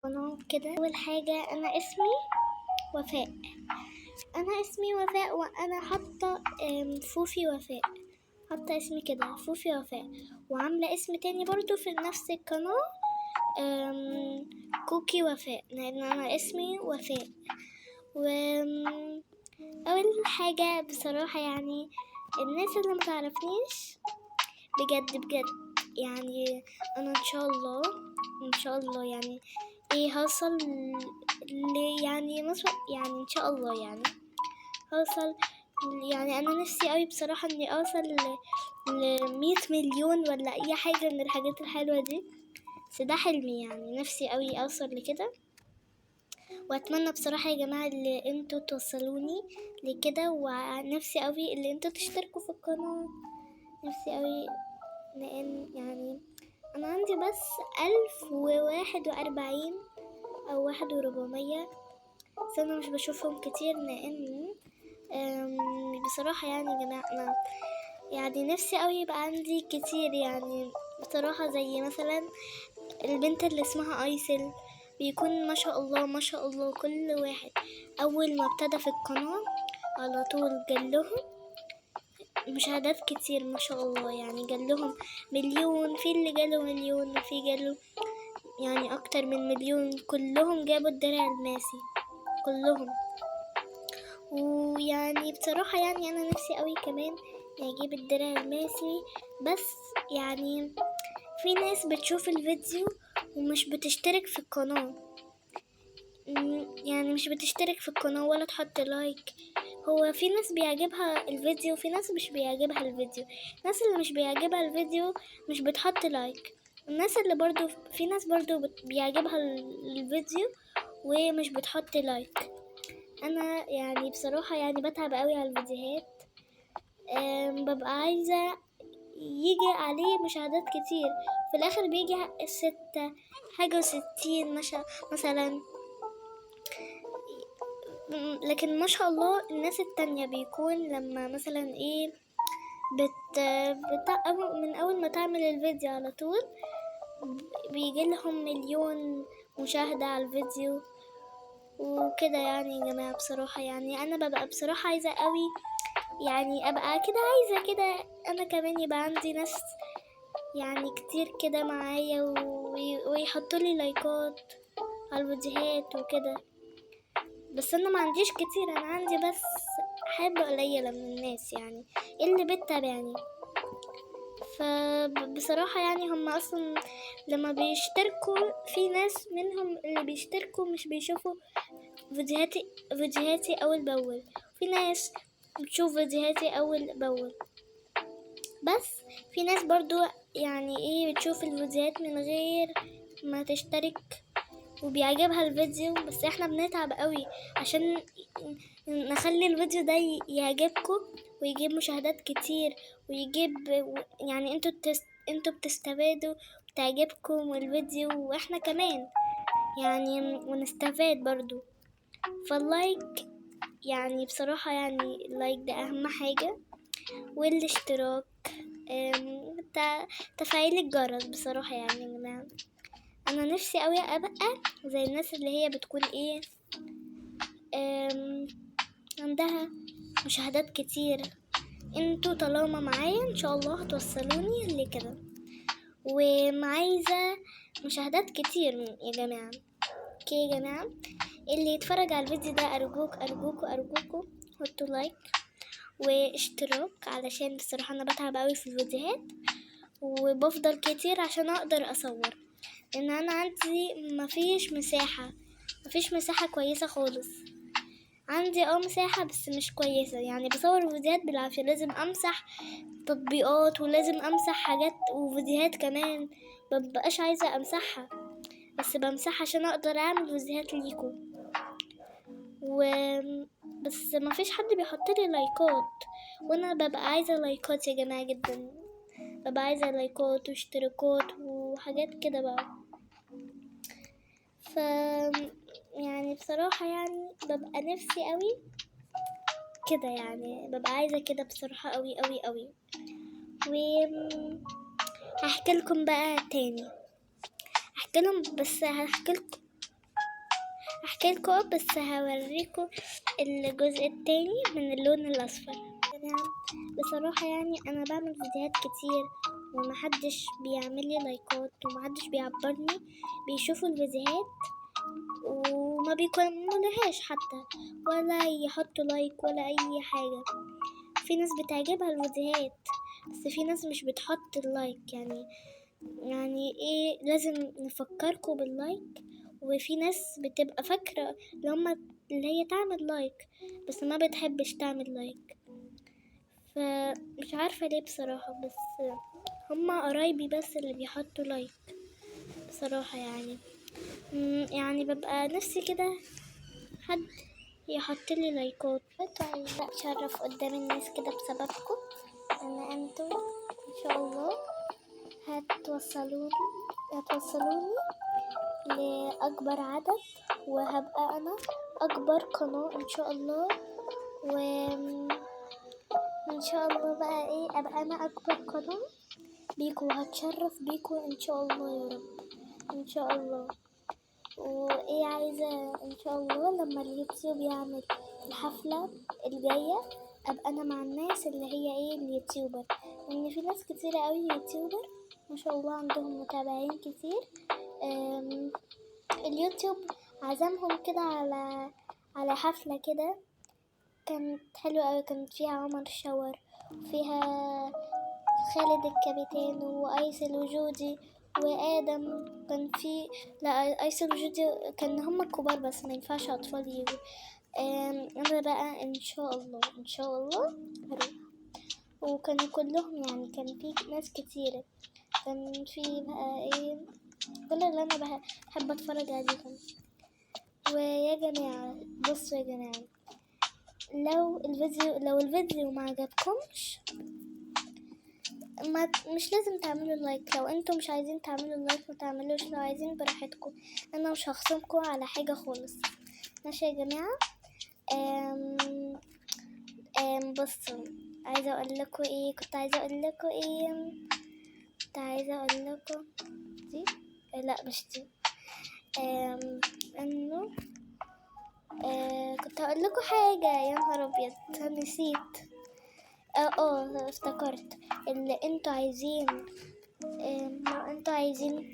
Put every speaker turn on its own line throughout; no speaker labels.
قناة كده. اول حاجة انا اسمي وفاء، وانا حاطة فوفي وفاء، حاطة اسمي كده فوفي وفاء، وعاملة اسم تاني برضو في نفس القناة كوكي وفاء، لان انا اسمي وفاء. اول حاجة بصراحة يعني الناس اللي متعرفنيش بجد يعني انا ان شاء الله يعني هوصل يعني مصر، يعني ان شاء الله يعني هوصل. يعني انا نفسي قوي بصراحة اني اوصل ل100 مليون ولا اي حاجة من الحاجات الحلوة دي، بس ده حلمي، يعني نفسي قوي اوصل لكده. واتمنى بصراحة يا جماعة اللي انتوا توصلوني لكده، ونفسي قوي اللي انتوا تشتركوا في القناة، نفسي قوي، لان يعني انا عندي بس 1041 او 1400، بس انا مش بشوفهم كتير، لان بصراحة يعني يا جماعة انا يعني نفسي قوي يبقى عندي كتير، يعني بصراحة زي مثلا البنت اللي اسمها ايسل، بيكون ما شاء الله كل واحد اول ما ابتدى في القناة على طول جالهم مشاهدات كتير ما شاء الله، يعني جالهم مليون، في اللي جاله مليون، وفي جاله يعني اكتر من مليون، كلهم جابوا الدرع الماسي كلهم. ويعني بصراحة يعني انا نفسي قوي كمان اجيب الدرع الماسي، بس يعني في ناس بتشوف الفيديو ومش بتشترك في القناة، يعني مش بتشترك في القناة ولا تحط لايك. هو في ناس بيعجبها الفيديو وفي ناس مش بيعجبها الفيديو، الناس اللي مش بيعجبها الفيديو مش بتحط لايك، الناس اللي برضو في ناس برضو بيعجبها الفيديو ومش بتحط لايك. انا يعني بصراحة يعني بتعب قوي على الفيديوهات، ببقى عايزة يجي عليه مشاهدات كتير، في الاخر بيجي 6 حاجة و60 مثلا، لكن ما شاء الله الناس التانية بيكون لما مثلا من اول ما تعمل الفيديو على طول بيجي لهم مليون مشاهدة على الفيديو وكده. يعني يا جماعة بصراحة يعني انا ببقى بصراحة عايزة قوي، يعني ابقى كده عايزة كده انا كمان يبقى عندي ناس يعني كتير كده معايا ويحطوا لي لايكات على الفيديوهات وكده، بس انا ما عنديش كتير، انا عندي بس حبة قليلة من الناس يعني اللي بتتابعني. فبصراحة يعني هم اصلا لما بيشتركوا، في ناس منهم اللي بيشتركوا مش بيشوفوا فيديوهاتي اول باول، في ناس بتشوف فيديوهاتي اول باول، بس في ناس برضو يعني بتشوف الفيديوهات من غير ما تشترك وبيعجبها الفيديو، بس احنا بنتعب قوي عشان نخلي الفيديو ده يعجبكم ويجيب مشاهدات كتير ويجيب، يعني انتوا بتستفادوا بتعجبكم الفيديو واحنا كمان يعني ونستفاد برضو. فاللايك يعني بصراحة يعني اللايك ده اهم حاجة، والاشتراك تفعيل الجرس بصراحة يعني يا جماعة انا نفسي قوي ابقى زي الناس اللي هي بتكون عندها مشاهدات كتير. انتوا طالما معايا ان شاء الله هتوصلوني لكده، وعايزة مشاهدات كتير يا جماعة. اوكي يا جماعة، اللي يتفرج على الفيديو ده ارجوكوا حطوا لايك واشتراك، علشان بصراحة انا بتعب قوي في الفيديوهات وبفضل كتير عشان اقدر اصور، ان انا عندي مفيش مساحة كويسة خالص، عندي مساحة بس مش كويسة، يعني بصور فيديوهات بالعافية، لازم امسح تطبيقات ولازم امسح حاجات وفيديوهات كمان مبقاش عايزة امسحها، بس بمسحها عشان اقدر اعمل فيديوهات ليكم بس مفيش حد بيحط لي لايكات، وانا ببقى عايزة لايكات يا جماعة جدا، ببقى عايزة لايكات واشتراكات وحاجات كده بقى. يعني بصراحة يعني ببقى نفسي قوي كده، يعني ببقى عايزة كده بصراحة قوي. هحكي لكم بقى تاني، بس هحكي لكم هحكي لكم، بس هوريكم الجزء التاني من اللون الاصفر. بصراحة يعني انا بعمل فيديوهات كتير ومحدش بيعمل لي لايكات ومحدش بيعبرني، بيشوفوا الفيديوهات وما بيكملوهاش حتى ولا يحطوا لايك ولا اي حاجة. في ناس بتعجبها الفيديوهات بس في ناس مش بتحط اللايك. يعني ايه، لازم نفكركم باللايك. وفي ناس بتبقى فاكرة اللي هي تعمل لايك بس ما بتحبش تعمل لايك، فمش عارفة ليه بصراحة. بس هما قرايبي بس اللي بيحطوا لايك بصراحة. يعني ببقى نفسي كده حد يحط لي لايكات. عايزة اتشرف قدام الناس كده بسببكم، ان انتوا ان شاء الله هتوصلوني لأكبر عدد، وهبقى أنا أكبر قناة إن شاء الله. وإن شاء الله بقى إيه، أبقى أنا أكبر قناة بيكوا، وهتشرف بيكوا إن شاء الله يا رب، إن شاء الله. وإيه، عايزة إن شاء الله لما اليوتيوب يعمل الحفلة الجاية أبقى أنا مع الناس اللي هي إيه اليوتيوبر، لأن في ناس كتيرة أوي يوتيوبر ما شاء الله عندهم متابعين كتير. اليوتيوب عزمهم كده على حفلة كده، كانت حلوة أوي. كانت فيها عمر شاور، وفيها خالد الكابتن وأيسل وجودي وآدم. كان في لا أيسل وجودي كان هما الكبار بس ما ينفعش أطفال يجوا. أنا بقى إن شاء الله هروح. وكانوا كلهم يعني كان في ناس كتيرة، كان في بقى ايه كل اللي انا بحب اتفرج عليهم. ويا جماعة بصوا يا جماعة، لو الفيديو ما عجبكمش مش لازم تعملوا لايك. لو انتم مش عايزين تعملوا لايك ما تعملوش، لو عايزين براحتكم، انا مش هخصمكم على حاجة خالص. ماشي يا جماعة. بصوا، عايزة اقول لكم ايه كنت عايزة اقول لكم دي، لا مش دي. انه كنت هقول لكم حاجة، يا نهار ابيض نسيت. افتكرت. اللي انتوا عايزين لو انتوا عايزين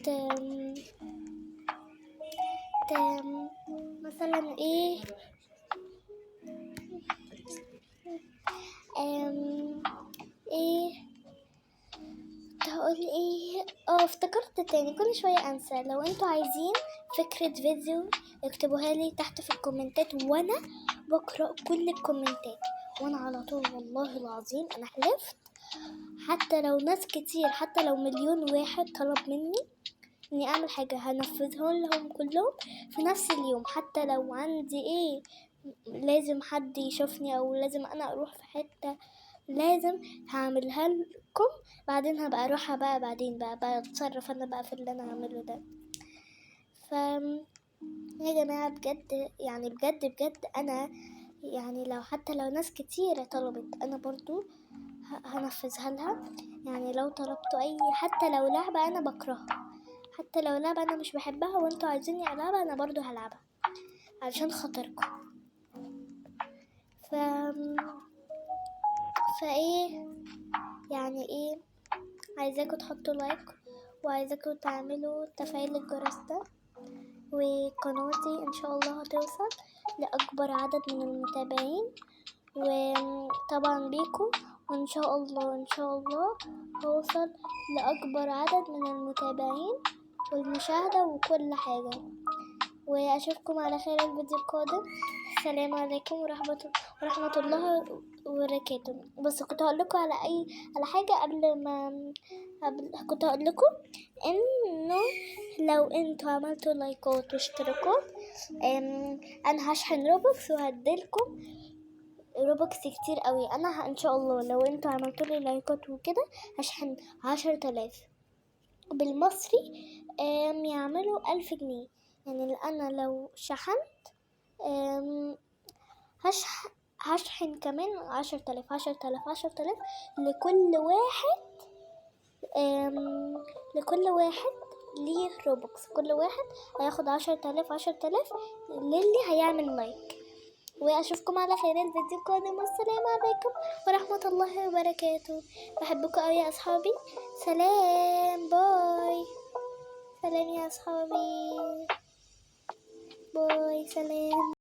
مثلا ايه ايه هقول ايه افتكرت تاني، كل شوية انسى. لو انتوا عايزين فكرة فيديو اكتبوها لي تحت في الكومنتات، وانا بقرأ كل الكومنتات، وانا على طول والله العظيم انا حلفت. حتى لو ناس كتير، حتى لو 1,000,000 واحد طلب مني اني اعمل حاجة هنفذها لهم كلهم في نفس اليوم. حتى لو عندي ايه لازم حد يشوفني او لازم انا اروح في حتة، لازم هعملها لكم. بعدين هبقى اروحها بقى بعدين بقى اتصرف انا بقى في اللي انا هعمله ده. يا جماعة بجد يعني بجد انا يعني حتى لو ناس كتيرة طلبت انا برضو هنفذها لها. يعني لو طلبتوا اي حتى لو لعبة انا بكرهها، حتى لو لعبة انا مش بحبها وانتوا عايزيني العبها انا برضو هلعبها علشان خاطركم. فايه يعني ايه، عايزاكم تحطوا لايك، وعايزاكم تعملوا تفعيل الجرس ده، وقناتي ان شاء الله هتوصل لاكبر عدد من المتابعين، وطبعا بيكم. وان شاء الله هوصل لاكبر عدد من المتابعين والمشاهدة وكل حاجة. واشوفكم على خير الفيديو القادم. السلام عليكم ورحمة الله وبركاته. بس كنت هقول لكم على حاجة كنت هقول لكم انه لو انتوا عملتوا لايكات واشتراكات انا هشحن روبوكس وهديلكم روبوكس كتير قوي. انا ان شاء الله لو انتوا عملتوا لي لايكات وكده هشحن 10,000 بالمصري، يعملوا 1000 جنيه. يعني انا لو شحنت هشحن كمان 10,000 لكل واحد ليه روبوكس، كل واحد هياخد 10,000 للي هيعمل لايك. واشوفكم على خير الفيديو القادم، والسلام عليكم ورحمة الله وبركاته. بحبكم قوي يا اصحابي، سلام، باي. سلام يا اصحابي، باي، سلام.